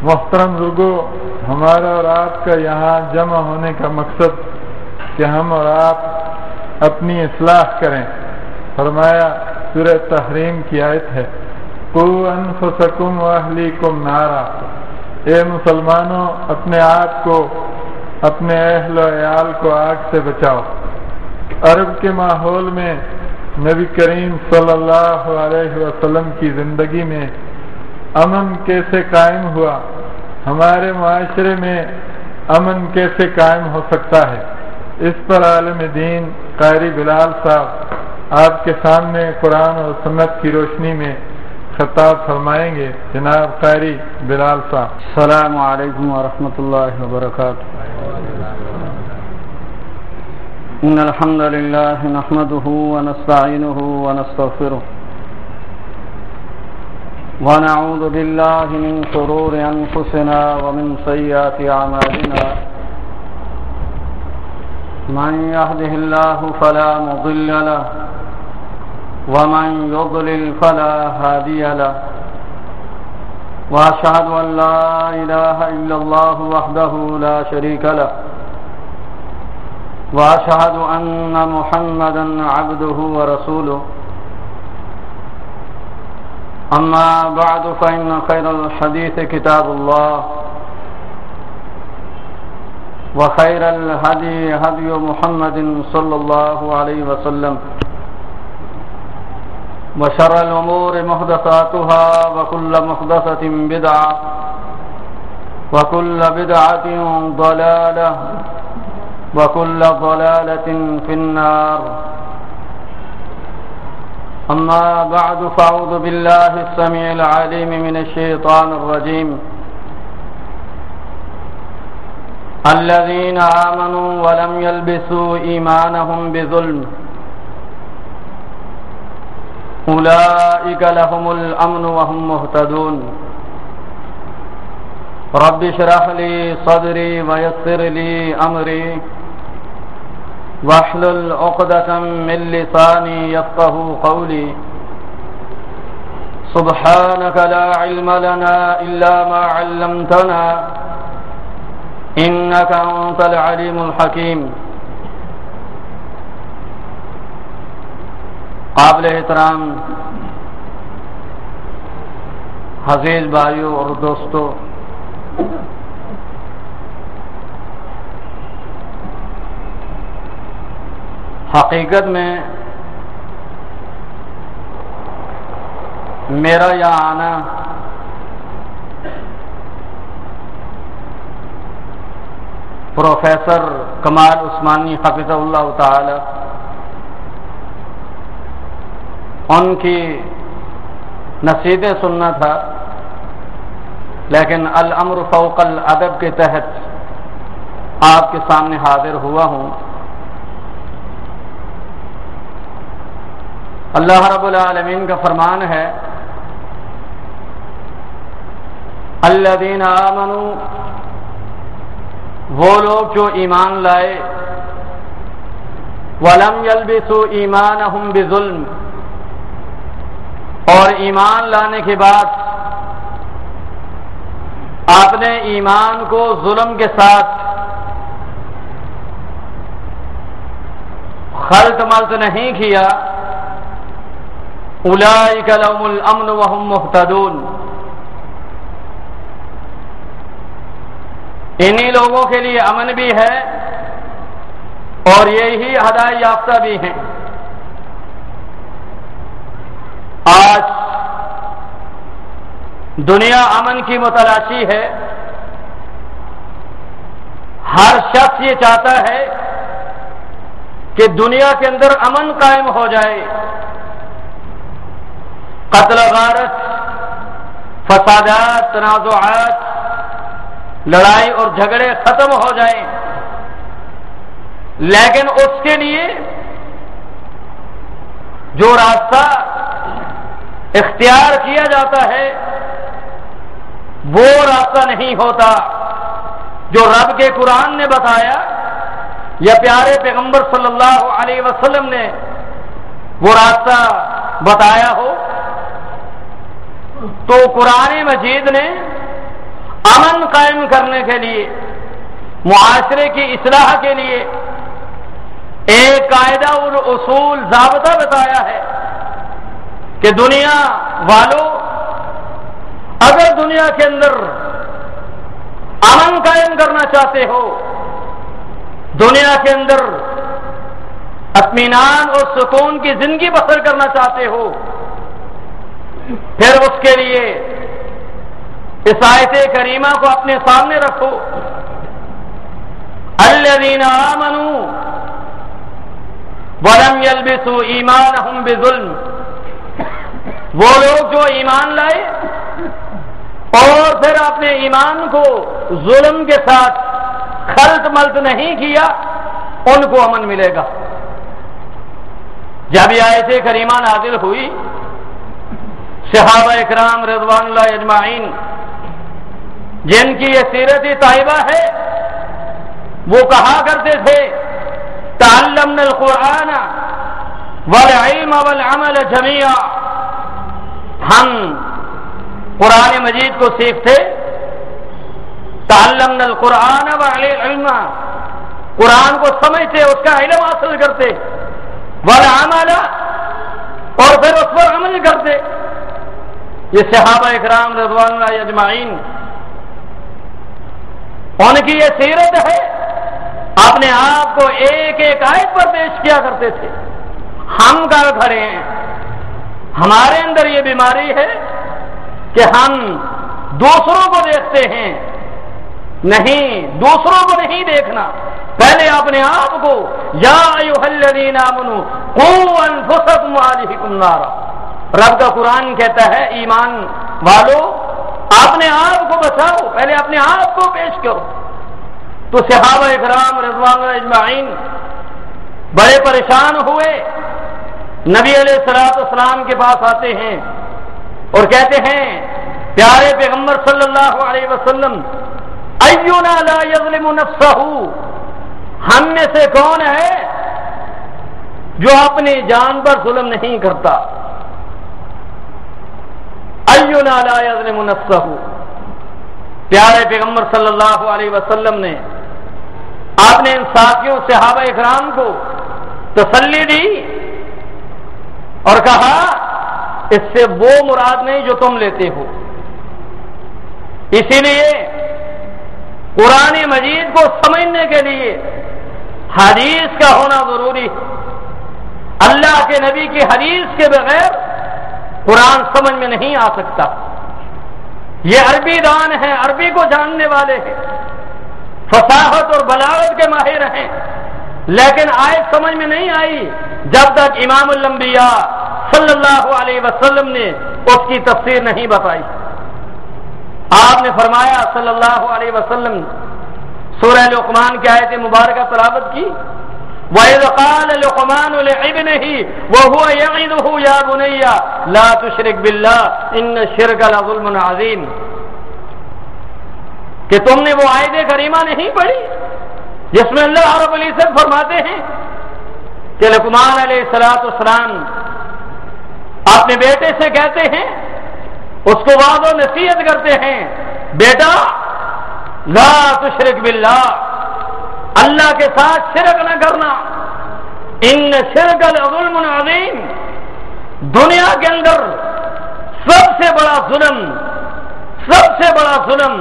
محترم لوگوں، ہمارا اور آپ کا یہاں جمع ہونے کا مقصد کہ ہم اور آپ اپنی اصلاح کریں۔ فرمایا سورہ تحریم کی آیت ہے، قُوْا أَنفُسَكُمْ وَأَهْلِيكُمْ نَارًا، اے مسلمانوں اپنے آپ کو، اپنے اہل و عیال کو آگ سے بچاؤ۔ عرب کے ماحول میں نبی کریم صلی اللہ علیہ وسلم کی زندگی میں امن کیسے قائم ہوا، ہمارے معاشرے میں امن کیسے قائم ہو سکتا ہے، اس پر عالم دین قاری بلال صاحب آپ کے سامنے قرآن اور سنت کی روشنی میں خطاب فرمائیں گے۔ جناب قاری بلال صاحب۔ السلام علیکم ورحمۃ اللہ وبرکاتہ۔ ان الحمد للہ نحمده ونستعینه ونستغفره ونعوذ باللہ من شرور انفسنا ومن سیئات اعمالنا، من يهده الله فلا مضل له ومن يضلل فلا هادي له، واشهد ان لا اله الا الله وحده لا شريك له، واشهد ان محمدا عبده ورسوله، اما بعد فان خير الحديث كتاب الله، وخير الهدي هدي محمد صلى الله عليه وسلم، وشر الأمور محدثاتها وكل محدثة بدعة وكل بدعة ضلالة وكل ضلالة في النار، أما بعد فأعوذ بالله السميع العليم من الشيطان الرجيم، الذين آمنوا ولم يلبسوا إيمانهم بظلم أولئك لهم الأمن وهم مهتدون، رب اشرح لي صدري ويسر لي أمري واحلل عقدة من لساني يفقه قولي، سبحانك لا علم لنا إلا ما علمتنا إنك أنت العليم الحكيم۔ قابل احترام عزیز بھائیوں اور دوستوں، حقیقت میں میرا یہاں آنا پروفیسر کمال عثمانی حفظہ اللہ تعالی ان کی نصیحتیں سننا تھا، لیکن الامر فوق الادب کے تحت آپ کے سامنے حاضر ہوا ہوں۔ اللہ رب العالمین کا فرمان ہے، الذین آمنوا، وہ لوگ جو ایمان لائے، ولم یلبسوا ایمانہم بظلم، اور ایمان لانے کے بعد آپ نے ایمان کو ظلم کے ساتھ خلط ملط نہیں کیا، اولئک لهم الامن وهم مهتدون، انہی لوگوں کے لیے امن بھی ہے اور یہی ہدایت یافتہ بھی ہیں۔ آج دنیا امن کی متلاشی ہے، ہر شخص یہ چاہتا ہے کہ دنیا کے اندر امن قائم ہو جائے، قتل غارت، فسادات، تنازعات، لڑائی اور جھگڑے ختم ہو جائیں، لیکن اس کے لیے جو راستہ اختیار کیا جاتا ہے وہ راستہ نہیں ہوتا جو رب کے قرآن نے بتایا یا پیارے پیغمبر صلی اللہ علیہ وسلم نے وہ راستہ بتایا ہو۔ تو قرآن مجید نے امن قائم کرنے کے لیے، معاشرے کی اصلاح کے لیے ایک قاعدہ اور اصول ضابطہ بتایا ہے کہ دنیا والوں، اگر دنیا کے اندر امن قائم کرنا چاہتے ہو، دنیا کے اندر اطمینان اور سکون کی زندگی بسر کرنا چاہتے ہو، پھر اس کے لیے اس آیت کریمہ کو اپنے سامنے رکھو۔ الذین آمنوا ولم یلبسوا ایمانہم بظلم، وہ لوگ جو ایمان لائے اور پھر اپنے ایمان کو ظلم کے ساتھ خلط ملط نہیں کیا، ان کو امن ملے گا۔ جب یہ آیت کریمہ نازل ہوئی، صحابہ اکرام رضوان اللہ اجمعین جن کی یہ سیرت طیبہ ہے، وہ کہا کرتے تھے تعلمنا القرآن والعلم والعمل جميعا، ہم قرآن مجید کو سیکھتے، تعلمنا القرآن والعلم، قرآن کو سمجھتے، اس کا علم حاصل کرتے، والعمل، اور پھر اس پر عمل کرتے۔ یہ صحابہ اکرام رضوان اللہ اجمعین، ان کی یہ سیرت ہے، اپنے آپ کو ایک ایک آیت پر پیش کیا کرتے تھے۔ ہم کہاں کھڑے ہیں؟ ہمارے اندر یہ بیماری ہے کہ ہم دوسروں کو دیکھتے ہیں، نہیں، دوسروں کو نہیں دیکھنا، پہلے اپنے آپ کو، یا ایھا الذین آمنوا قوا انفسکم واہلیکم نارا، رب کا قرآن کہتا ہے ایمان والو اپنے آپ کو بچاؤ، پہلے اپنے آپ کو پیش کرو۔ تو صحابہ اکرام رضوان اللہ اجمعین بڑے پریشان ہوئے، نبی علیہ الصلوۃ والسلام کے پاس آتے ہیں اور کہتے ہیں پیارے پیغمبر صلی اللہ علیہ وسلم، اینا لا یظلم نفسہ، ہم میں سے کون ہے جو اپنی جان پر ظلم نہیں کرتا؟ اینا لا یظلم نفسہ، پیارے پیغمبر صلی اللہ علیہ وسلم نے آپ نے ان ساتھیوں صحابہ اکرام کو تسلی دی اور کہا اس سے وہ مراد نہیں جو تم لیتے ہو۔ اسی لیے قرآن مجید کو سمجھنے کے لیے حدیث کا ہونا ضروری ہے۔ اللہ کے نبی کی حدیث کے بغیر قرآن سمجھ میں نہیں آ سکتا۔ یہ عربی دان ہیں، عربی کو جاننے والے ہیں، فصاحت اور بلاغت کے ماہر ہیں، لیکن آیت سمجھ میں نہیں آئی جب تک امام الانبیاء صلی اللہ علیہ وسلم نے اس کی تفسیر نہیں بتائی۔ آپ نے فرمایا صلی اللہ علیہ وسلم، سورہ لقمان کی آیت مبارکہ تلاوت کی، وَإِذْ قَالَ لُقْمَانُ لِابْنِهِ وَهُوَ يَعِظُهُ يَا بُنَيَّ لَا تُشْرِكْ بِاللَّهِ إِنَّ الشِّرْكَ لَظُلْمٌ عَظِيمٌ، کہ تم نے وہ آیت کریمہ نہیں پڑھی جس میں اللہ رب العزت فرماتے ہیں کہ لقمان علیہ السلام اپنے بیٹے سے کہتے ہیں، اس کو وعظ و نصیحت کرتے ہیں، بیٹا لا تشرک باللہ، اللہ کے ساتھ شرک نہ کرنا، ان شرک لظلم عظیم، دنیا کے اندر سب سے بڑا ظلم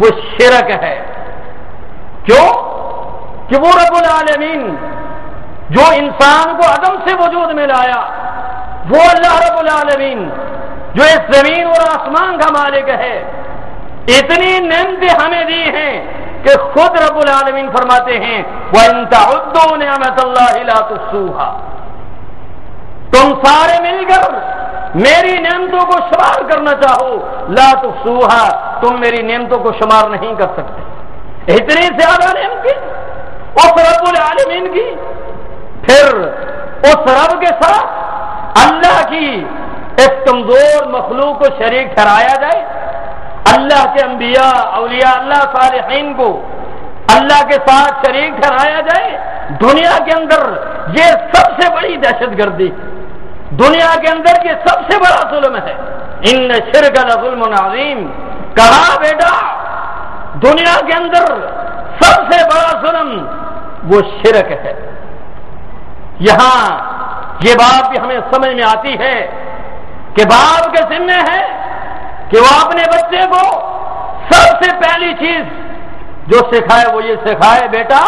وہ شرک ہے۔ کیوں؟ کہ وہ رب العالمین جو انسان کو عدم سے وجود میں لایا، وہ اللہ رب العالمین جو اس زمین اور آسمان کا مالک ہے، اتنی نعمتیں ہمیں دی ہیں کہ خود رب العالمین فرماتے ہیں وَإِن تَعُدُّوا نِعْمَتَ اللَّهِ لَا تُحْصُوهَا، تم سارے مل کر میری نعمتوں کو شمار کرنا چاہو، لا تحصوها، تم میری نعمتوں کو شمار نہیں کر سکتے۔ اتنی زیادہ نعمتیں اس رب العالمین کی، پھر اس رب کے ساتھ اللہ کی اس کمزور مخلوق کو شریک ٹھہرایا جائے، اللہ کے انبیاء اولیاء اللہ صالحین کو اللہ کے ساتھ شریک ٹھہرایا جائے، دنیا کے اندر یہ سب سے بڑی دہشت گردی، دنیا کے اندر یہ سب سے بڑا ظلم ہے۔ ان شرک لظلم عظیم، کہا بیٹا دنیا کے اندر سب سے بڑا ظلم وہ شرک ہے. یہاں یہ بات بھی ہمیں سمجھ میں آتی ہے کہ باپ کے ذمہ ہے کہ وہ اپنے بچے کو سب سے پہلی چیز جو سکھائے وہ یہ سکھائے بیٹا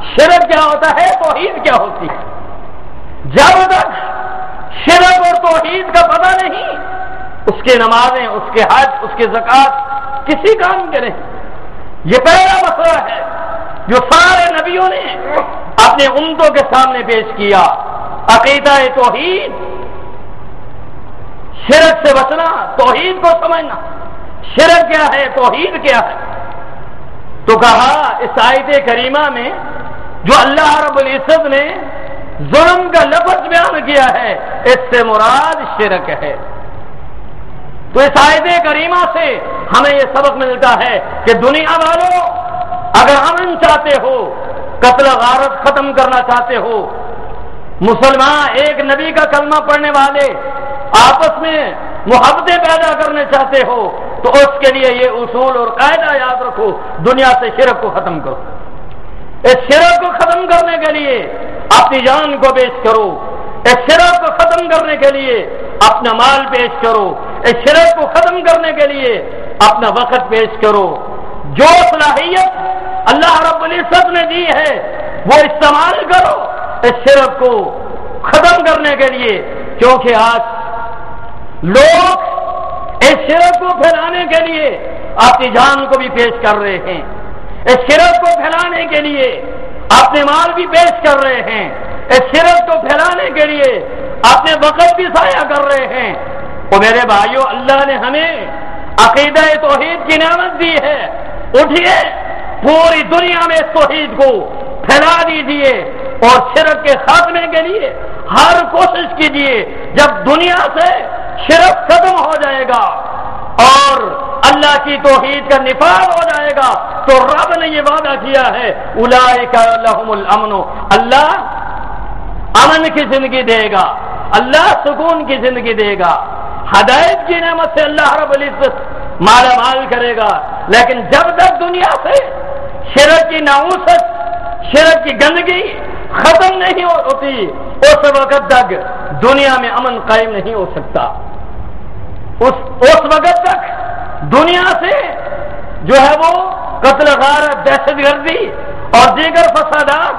شرک کیا ہوتا ہے, توحید کیا ہوتی ہے. جب تک شرک اور توحید کا پتہ نہیں اس کے نمازیں, اس کے حج, اس کے زکوٰۃ کسی کام کے نہیں. یہ پہلا مسئلہ ہے جو سارے نبیوں نے اپنے امتوں کے سامنے پیش کیا. عقیدہ توحید, شرک سے بچنا, توحید کو سمجھنا. شرک کیا ہے, توحید کیا ہے. تو کہا اس آیت کریمہ میں جو اللہ رب العزت نے ظلم کا لفظ بیان کیا ہے اس سے مراد شرک ہے. تو اس آیت کریمہ سے ہمیں یہ سبق ملتا ہے کہ دنیا والوں اگر امن چاہتے ہو, قتل غارت ختم کرنا چاہتے ہو, مسلمان ایک نبی کا کلمہ پڑھنے والے آپس میں محبتیں پیدا کرنے چاہتے ہو تو اس کے لیے یہ اصول اور قاعدہ یاد رکھو, دنیا سے شرک کو ختم کرو. اس شرک کو ختم کرنے کے لیے اپنی جان کو پیش کرو. اس شرک کو ختم کرنے کے لیے اپنا مال پیش کرو. اس شرک کو ختم کرنے کے لیے اپنا وقت پیش کرو. جو صلاحیت اللہ رب العزت نے دی ہے وہ استعمال کرو اس شرک کو ختم کرنے کے لیے, کیونکہ آج لوگ اس شرک کو پھیلانے کے لیے اپنی جان کو بھی پیش کر رہے ہیں. اس شرک کو پھیلانے کے لیے اپنے مال بھی پیش کر رہے ہیں. اس شرک کو پھیلانے کے لیے اپنے وقت بھی ضائع کر رہے ہیں. تو میرے بھائیوں, اللہ نے ہمیں عقیدہ توحید کی نعمت دی ہے. اٹھیے, پوری دنیا میں اس توحید کو پھیلا دیجیے اور شرک کے خاتمے کے لیے ہر کوشش کیجیے. جب دنیا سے شرک ختم ہو جائے گا اور اللہ کی توحید کا نفاذ ہو جائے گا تو رب نے یہ وعدہ کیا ہے اولئک لہم الامن, اللہ امن کی زندگی دے گا, اللہ سکون کی زندگی دے گا, ہدایت کی نعمت سے اللہ رب العزت مالا مال کرے گا. لیکن جب تک دنیا سے شرک کی ناموست, شرک کی گندگی ختم نہیں ہوتی اس وقت تک دنیا میں امن قائم نہیں ہو سکتا. اس وقت تک دنیا سے جو ہے وہ قتل غارت, دہشت گردی اور دیگر فسادات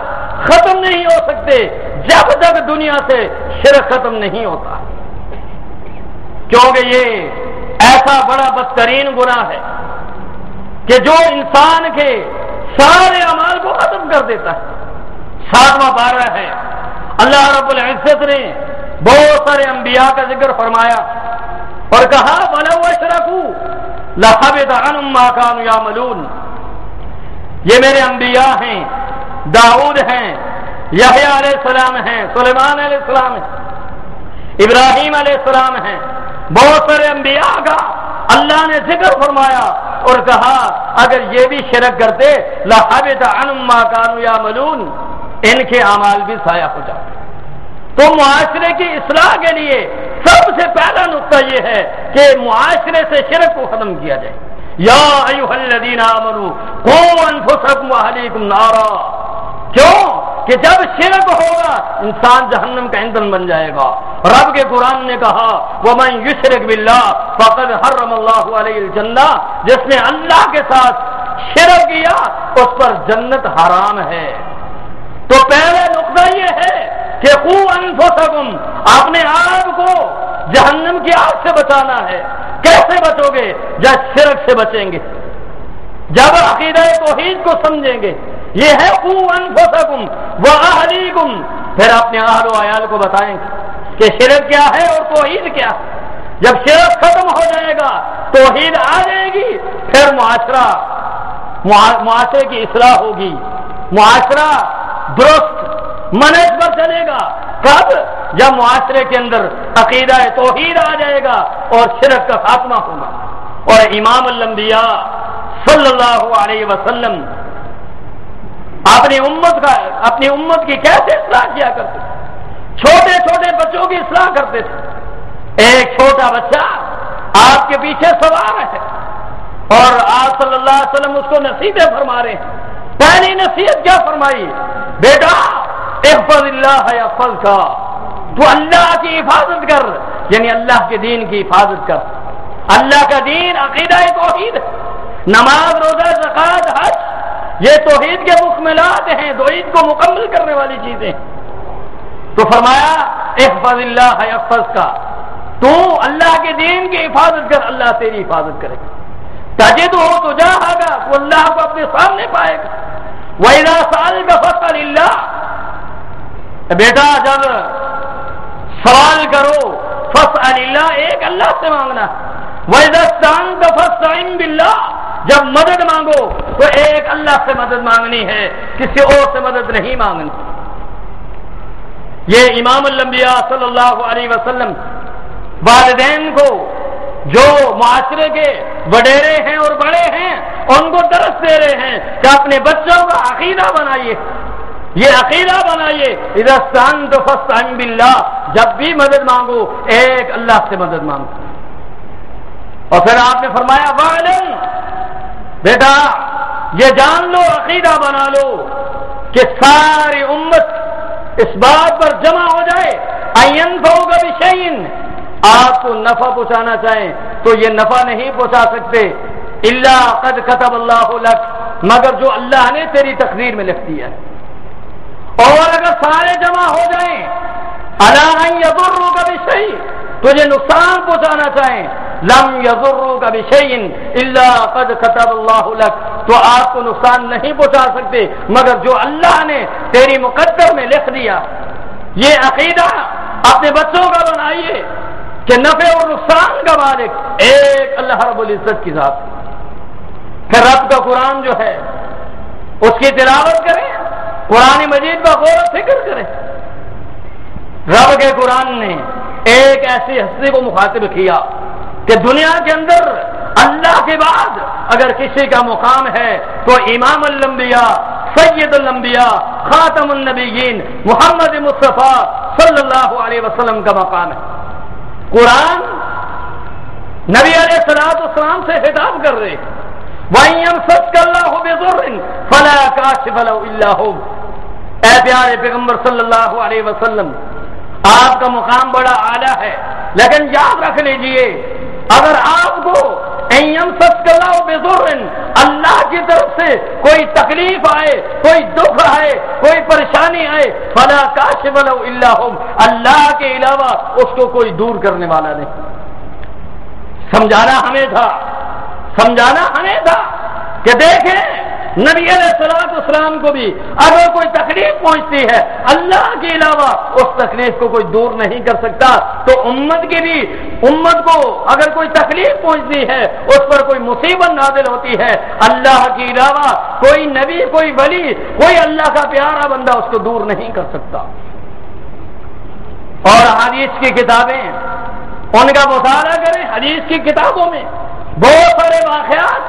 ختم نہیں ہو سکتے جب تک دنیا سے شرک ختم نہیں ہوتا. کیونکہ یہ ایسا بڑا بدترین گناہ ہے کہ جو انسان کے سارے اعمال کو ختم کر دیتا ہے. 7واں پارہ ہے, اللہ رب العزت نے بہت سارے انبیاء کا ذکر فرمایا اور کہا وَلَوْ أَشْرَكُوا لَحَبِطَ عَنْهُمْ مَا كَانُوا يَعْمَلُونَ. یہ میرے انبیاء ہیں, داؤد ہیں, یحییٰ علیہ السلام ہیں, سلیمان علیہ السلام ہیں, ابراہیم علیہ السلام ہیں. بہت سارے انبیاء کا اللہ نے ذکر فرمایا اور کہا اگر یہ بھی شرک کرتے لَحَبِطَ عَنْهُمْ مَا كَانُوا يَعْمَلُونَ, ان کے اعمال بھی ضائع ہو جاتے. تو معاشرے کی اصلاح کے لیے سب سے پہلا نقطہ یہ ہے کہ معاشرے سے شرک کو ختم کیا جائے. یا ایھا الذین آمنوا قوا انفسکم واہلیکم نارا. کیوں کہ جب شرک ہوگا انسان جہنم کا ایندھن بن جائے گا. رب کے قرآن نے کہا ومن یشرک باللہ فقد حرم اللہ علیہ الجنہ, جس نے اللہ کے ساتھ شرک کیا اس پر جنت حرام ہے. تو پہلا نقطہ یہ ہے کہ قوا انفسکم, اپنے آپ کو جہنم کی آگ سے بچانا ہے. کیسے بچو گے؟ جب شرک سے بچیں گے, جب عقیدہ توحید کو سمجھیں گے. یہ ہے قوا انفسکم واہلیکم, پھر اپنے اہل و عیال کو بتائیں گے کہ شرک کیا ہے اور توحید کیا ہے. جب شرک ختم ہو جائے گا, توحید آ جائے گی, پھر معاشرے کی اصلاح ہوگی, معاشرہ درست منہج پر چلے گا. کب؟ جب معاشرے کے اندر عقیدہ توحید آ جائے گا اور شرک کا خاتمہ ہوگا. اور امام الانبیاء صلی اللہ علیہ وسلم اپنی امت کی کیسے اصلاح کیا کرتے تھے؟ چھوٹے چھوٹے بچوں کی اصلاح کرتے تھے. ایک چھوٹا بچہ آپ کے پیچھے سوار ہے, اور آج صلی اللہ علیہ وسلم اس کو نصیحتیں فرما رہے ہیں. پہلی نصیحت کیا فرمائی؟ بیٹا احفظ اللہ یحفظ کا، تو اللہ کی حفاظت کر، یعنی اللہ کے دین کی حفاظت کر. اللہ کا دین عقیدہ توحید، نماز روزہ زکوٰۃ حج، یہ توحید کے مکملات ہیں، توحید کو مکمل کرنے والی چیزیں. تو فرمایا احفظ اللہ یحفظ کا، تو اللہ کے دین کی حفاظت کر، اللہ تیری حفاظت کرے گا. تجد ہو تو جہاں گا، تو اللہ کو اپنے سامنے پائے گا. وَإِذَا سَأَلْتَ فَاسْأَلِ اللَّهَ، بیٹا جب سوال کرو فَاسْأَلِ اللَّهَ، ایک اللہ سے مانگنا. وَإِذَا اسْتَعَنْتَ فَاسْتَعِنْ بِاللَّهِ، جب مدد مانگو تو ایک اللہ سے مدد مانگنی ہے، کسی اور سے مدد نہیں مانگنی. یہ امام الانبیاء صلی اللہ علیہ وسلم والدین کو، جو معاشرے کے وڈیرے ہیں اور بڑے ہیں، ان کو درس دے رہے ہیں کہ اپنے بچوں کا عقیدہ بنائیے، یہ عقیدہ بنائیے. اذا استعنت فاستعن باللہ، جب بھی مدد مانگو ایک اللہ سے مدد مانگو. اور پھر آپ نے فرمایا وَعْلَمْ، بیٹا یہ جان لو، عقیدہ بنا لو کہ ساری امت اس بات پر جمع ہو جائے أَن يَنفَعُكَ بِشَيْءٍ، آپ کو نفع پہنچانا چاہیں تو یہ نفع نہیں پہنچا سکتے الا قد كتب اللہ لک، مگر جو اللہ نے تیری تقدیر میں لکھ دیا ہے. اور اگر سارے جمع ہو جائیں علی ان یضروک بشیء، تجھے نقصان پہنچانا چاہیں، لم یضروک بشیء الا قد كتب اللہ لک، تو آپ کو نقصان نہیں پہنچا سکتے مگر جو اللہ نے تیری مقدر میں لکھ دیا. یہ عقیدہ اپنے بچوں کا بنائیے کہ نفع اور نقصان کا مالک ایک اللہ رب العزت کی ذات. پھر رب کا قرآن جو ہے اس کی تلاوت کریں، قرآن مجید کا غور و فکر کریں. رب کے قرآن نے ایک ایسی ہستی کو مخاطب کیا کہ دنیا کے اندر اللہ کے بعد اگر کسی کا مقام ہے تو امام الانبیاء، سید الانبیاء، خاتم النبیین محمد مصطفیٰ صلی اللہ علیہ وسلم کا مقام ہے. قرآن نبی علیہ السلام سے خطاب کر رہے، وَإِن يَمْسَسْكَ اللَّهُ بِضُرٍّ فَلَا كَاشِفَ لَهُ إِلَّا هُوَ. اے پیارے پیغمبر صلی اللہ علیہ وسلم، آپ کا مقام بڑا اعلیٰ ہے، لیکن یاد رکھ لیجئے اگر آپ کو إِن يَمْسَسْكَ اللَّهُ بِضُرٍّ، اللہ کی طرف سے کوئی تکلیف آئے، کوئی دکھ آئے، کوئی پریشانی آئے، فَلَا كَاشِفَ لَهُ إِلَّا هُوَ، اللہ کے علاوہ اس کو کوئی دور کرنے والا نہیں. سمجھانا ہمیں تھا کہ دیکھیں نبی علیہ السلام کو بھی اگر کوئی تکلیف پہنچتی ہے اللہ کے علاوہ اس تکلیف کو کوئی دور نہیں کر سکتا. تو امت کو اگر کوئی تکلیف پہنچتی ہے، اس پر کوئی مصیبت نازل ہوتی ہے، اللہ کے علاوہ کوئی نبی، کوئی ولی، کوئی اللہ کا پیارا بندہ اس کو دور نہیں کر سکتا. اور حدیث کی کتابیں ان کا مطالعہ کریں. حدیث کی کتابوں میں بہت سارے واقعات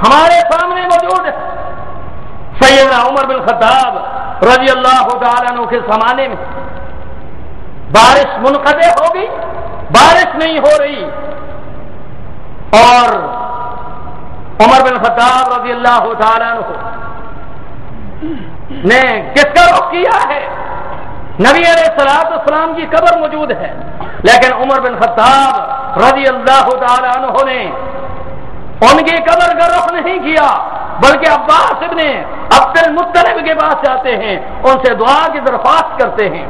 ہمارے سامنے موجود ہیں. سیدنا عمر بن خطاب رضی اللہ تعالیٰ عنہ کے زمانے میں بارش منقطع ہو گئی، بارش نہیں ہو رہی، اور عمر بن خطاب رضی اللہ تعالیٰ عنہ نے کس کا رخ کیا ہے؟ نبی علیہ السلام کی قبر موجود ہے، لیکن عمر بن خطاب رضی اللہ تعالیٰ عنہ نے ان کی قبر کا رخ نہیں کیا، بلکہ عباس ابن عبد المطلب کے پاس جاتے ہیں، ان سے دعا کی درخواست کرتے ہیں.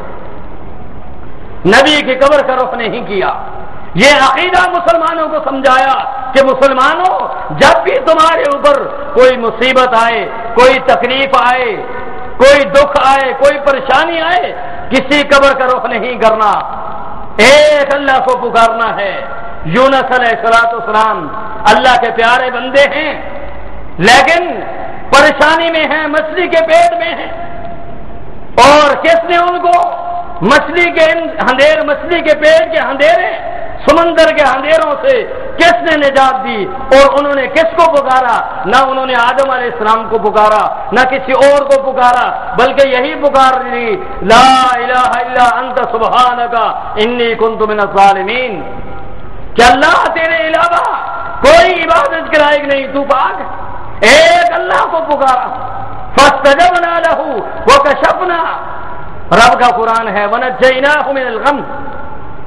نبی کی قبر کا رخ نہیں کیا. یہ عقیدہ مسلمانوں کو سمجھایا کہ مسلمانوں، جب بھی تمہارے اوپر کوئی مصیبت آئے، کوئی تکلیف آئے، کوئی دکھ آئے، کوئی پریشانی آئے، کسی قبر کا رخ نہیں کرنا، ایک اللہ کو پکارنا ہے. یونس علیہ السلام اللہ کے پیارے بندے ہیں، لیکن پریشانی میں ہیں، مچھلی کے پیٹ میں ہیں، اور کس نے ان کو مچھلی کے پیٹ کے اندھیرے، سمندر کے اندھیروں سے کس نے نجات دی؟ اور انہوں نے کس کو پکارا؟ نہ انہوں نے آدم علیہ السلام کو پکارا، نہ کسی اور کو پکارا، بلکہ یہی پکار دی، لا الہ الا انت سبحانک انی کنت من الظالمین، کہ اللہ تیرے علاوہ کوئی عبادت کے لائق نہیں، تو پاک ایک اللہ کو پکارا، فاستجبنا له وکشفنا، رب کا قرآن ہے ونجیناہ من الغم،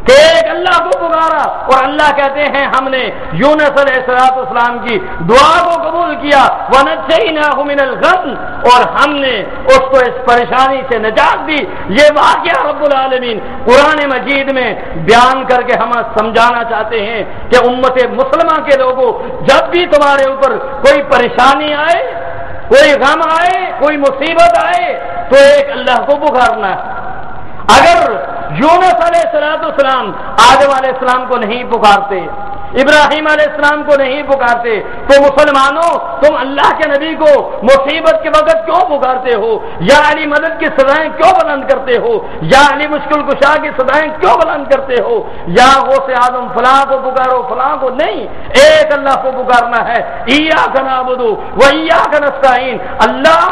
کہ ایک اللہ کو پکارا اور اللہ کہتے ہیں ہم نے یونس علیہ السلام کی دعا کو قبول کیا، ونجیناہ من الغم، اور ہم نے اس کو اس پریشانی سے نجات دی۔ یہ واقعہ رب العالمین قرآن مجید میں بیان کر کے ہمیں سمجھانا چاہتے ہیں کہ امت مسلمہ کے لوگوں، جب بھی تمہارے اوپر کوئی پریشانی آئے، کوئی غم آئے، کوئی مصیبت آئے، تو ایک اللہ کو پکارنا ہے۔ اگر یونس علیہ السلام آدم علیہ السلام کو نہیں پکارتے، ابراہیم علیہ السلام کو نہیں پکارتے، تو مسلمانوں تم اللہ کے نبی کو مصیبت کے وقت کیوں پکارتے ہو؟ یا علی مدد کی صدائیں کیوں بلند کرتے ہو؟ یا علی مشکل کشا کی صدائیں کیوں بلند کرتے ہو؟ یا غوث اعظم فلاں کو پکارو فلاں کو نہیں، ایک اللہ کو پکارنا ہے۔ ایاک نعبد و ایاک نستعین، اللہ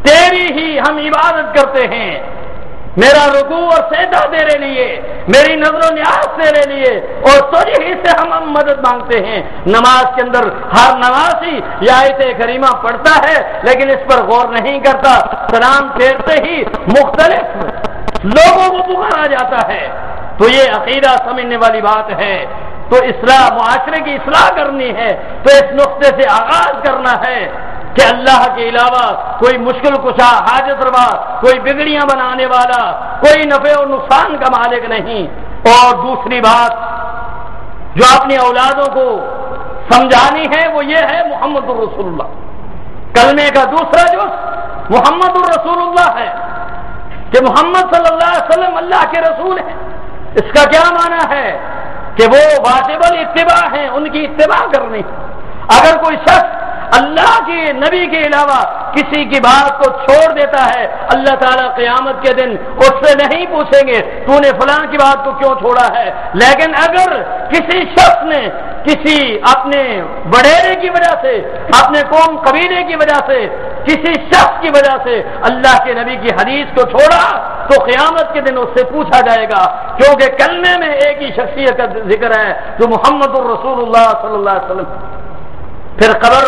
تیری ہی ہم عبادت کرتے ہیں، میرا رکوع اور سجدہ تیرے لیے، میری نظر و نیاز تیرے لیے، اور تجھ ہی سے ہم مدد مانگتے ہیں۔ نماز کے اندر ہر نمازی یہ آیت کریمہ پڑھتا ہے لیکن اس پر غور نہیں کرتا، سلام پھیرتے ہی مختلف لوگوں کو پکارا جاتا ہے۔ تو یہ عقیدہ سمجھنے والی بات ہے۔ تو اصلاح، معاشرے کی اصلاح کرنی ہے تو اس نقطے سے آغاز کرنا ہے کہ اللہ کے علاوہ کوئی مشکل کشا، حاجت روا، کوئی بگڑیاں بنانے والا، کوئی نفع و نقصان کا مالک نہیں۔ اور دوسری بات جو اپنی اولادوں کو سمجھانی ہے وہ یہ ہے محمد الرسول اللہ، کلمے کا دوسرا جز محمد الرسول اللہ ہے، کہ محمد صلی اللہ علیہ وسلم اللہ کے رسول ہیں۔ اس کا کیا معنی ہے کہ وہ واجب الاتباع ہیں، ان کی اتباع کرنی۔ اگر کوئی شخص اللہ کے نبی کے علاوہ کسی کی بات کو چھوڑ دیتا ہے، اللہ تعالیٰ قیامت کے دن اس سے نہیں پوچھیں گے تو نے فلاں کی بات کو کیوں چھوڑا ہے۔ لیکن اگر کسی شخص نے کسی اپنے وڈیرے کی وجہ سے، اپنے قوم قبیلے کی وجہ سے، کسی شخص کی وجہ سے اللہ کے نبی کی حدیث کو چھوڑا تو قیامت کے دن اس سے پوچھا جائے گا، کیونکہ کلمے میں ایک ہی شخصیت کا ذکر ہے جو محمد الرسول اللہ صلی اللہ علیہ وسلم۔ پھر قبر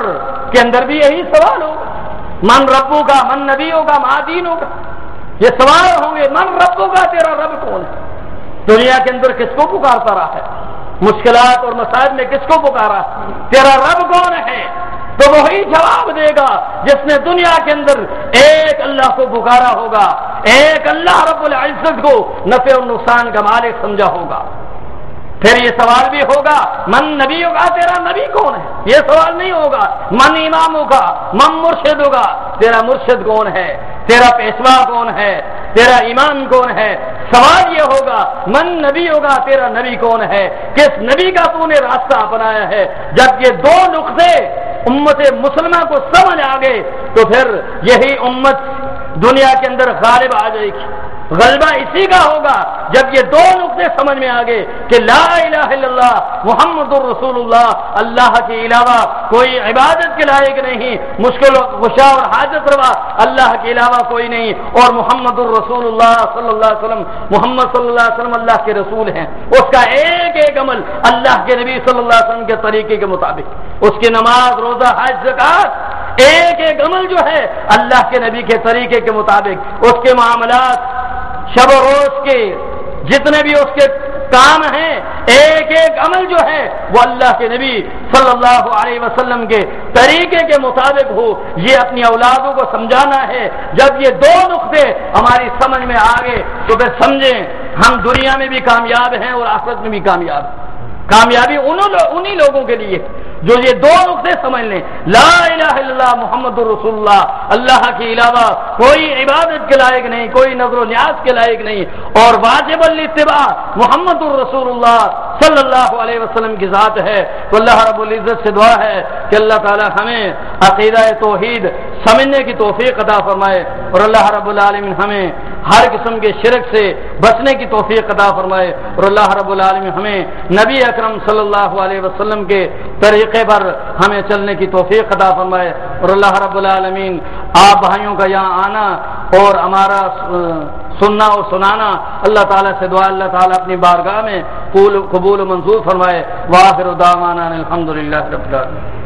کے اندر بھی یہی سوال ہوگا، من ربو کا، من نبیوں کا، ما دینوں کا، یہ سوال ہوں گے۔ من ربو کا، تیرا رب کون ہے؟ دنیا کے اندر کس کو پکارتا رہا ہے؟ مشکلات اور مسائل میں کس کو پکارا؟ تیرا رب کون ہے؟ تو وہی جواب دے گا جس نے دنیا کے اندر ایک اللہ کو پکارا ہوگا، ایک اللہ رب العزت کو نفع و نقصان کا مالک سمجھا ہوگا۔ پھر یہ سوال بھی ہوگا من نبی ہوگا، تیرا نبی کون ہے؟ یہ سوال نہیں ہوگا من امام ہوگا، من مرشد ہوگا، تیرا مرشد کون ہے؟ تیرا پیشوا کون ہے؟ تیرا امام کون ہے؟ سوال یہ ہوگا من نبی ہوگا، تیرا نبی کون ہے؟ کس نبی کا تو نے راستہ اپنایا ہے؟ جب یہ دو نقطے امت مسلمہ کو سمجھ آ گئے تو پھر یہی امت دنیا کے اندر غالب آ جائے گی۔ غلبہ اسی کا ہوگا جب یہ دو نقطے سمجھ میں آ گئے کہ لا الہ الا اللہ محمد الرسول اللہ، اللہ کے علاوہ کوئی عبادت کے لائق نہیں، مشکل کشا اور حاجت روا اللہ کے علاوہ کوئی نہیں، اور محمد الرسول اللہ صلی اللہ علیہ وسلم، محمد صلی اللہ علیہ وسلم اللہ کے رسول ہیں۔ اس کا ایک ایک عمل اللہ کے نبی صلی اللہ علیہ وسلم کے طریقے کے مطابق، اس کی نماز، روزہ، حج، زکات، ایک ایک عمل جو ہے اللہ کے نبی کے طریقے کے مطابق، اس کے معاملات، شب و روز کے جتنے بھی اس کے کام ہیں، ایک ایک عمل جو ہے وہ اللہ کے نبی صلی اللہ علیہ وسلم کے طریقے کے مطابق ہو، یہ اپنی اولادوں کو سمجھانا ہے۔ جب یہ دو نقطے ہماری سمجھ میں آ گئے تو پھر سمجھیں ہم دنیا میں بھی کامیاب ہیں اور آخرت میں بھی کامیاب ہیں۔ کامیابی انہی لوگوں کے لیے جو یہ دو نقطے سمجھ لیں، لا الہ الا اللہ محمد الرسول اللہ، اللہ کے علاوہ کوئی عبادت کے لائق نہیں، کوئی نظر و نیاز کے لائق نہیں، اور واجب الاتباع محمد الرسول اللہ صلی اللہ علیہ وسلم کی ذات ہے۔ تو اللہ رب العزت سے دعا ہے کہ اللہ تعالی ہمیں عقیدہ توحید سمجھنے کی توفیق عطا فرمائے، اور اللہ رب العالمین ہمیں ہر قسم کے شرک سے بچنے کی توفیق عطا فرمائے، اور اللہ رب العالمین ہمیں نبی اکرم صلی اللہ علیہ وسلم کے طریقے پر ہمیں چلنے کی توفیق عطا فرمائے، اور اللہ رب العالمین آپ بھائیوں کا یہاں آنا اور ہمارا سننا اور سنانا اللہ تعالیٰ سے دعا اللہ تعالیٰ اپنی بارگاہ میں قبول و منظور فرمائے. وآخر دعوانا الحمدللہ رب العالمین.